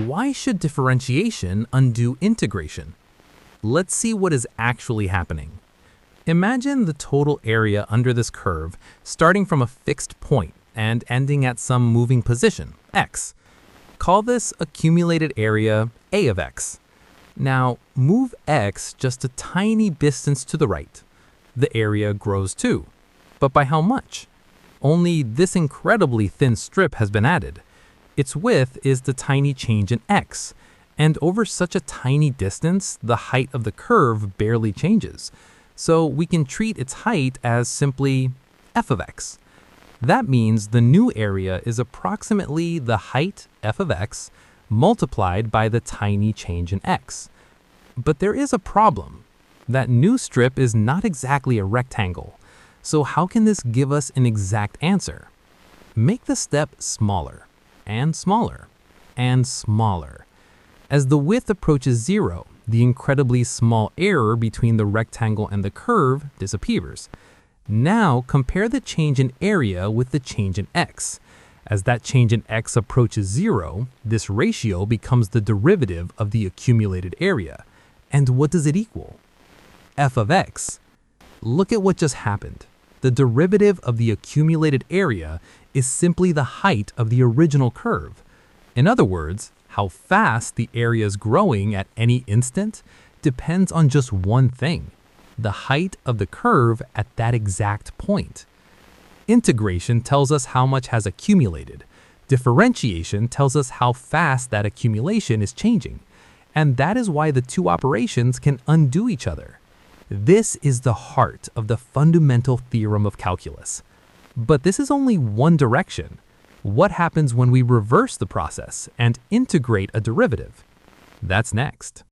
Why should differentiation undo integration? Let's see what is actually happening. Imagine the total area under this curve starting from a fixed point and ending at some moving position, x. Call this accumulated area A of x. Now, move x just a tiny distance to the right. The area grows too. But by how much? Only this incredibly thin strip has been added. Its width is the tiny change in x, and over such a tiny distance, the height of the curve barely changes. So we can treat its height as simply f of x. That means the new area is approximately the height f of x multiplied by the tiny change in x. But there is a problem. That new strip is not exactly a rectangle. So how can this give us an exact answer? Make the step smaller, and smaller, and smaller. As the width approaches 0, the incredibly small error between the rectangle and the curve disappears. Now compare the change in area with the change in x. As that change in x approaches 0, this ratio becomes the derivative of the accumulated area. And what does it equal? F of x. Look at what just happened. The derivative of the accumulated area is simply the height of the original curve. In other words, how fast the area is growing at any instant depends on just one thing: the height of the curve at that exact point. Integration tells us how much has accumulated. Differentiation tells us how fast that accumulation is changing. And that is why the two operations can undo each other. This is the heart of the fundamental theorem of calculus. But this is only one direction. What happens when we reverse the process and integrate a derivative? That's next.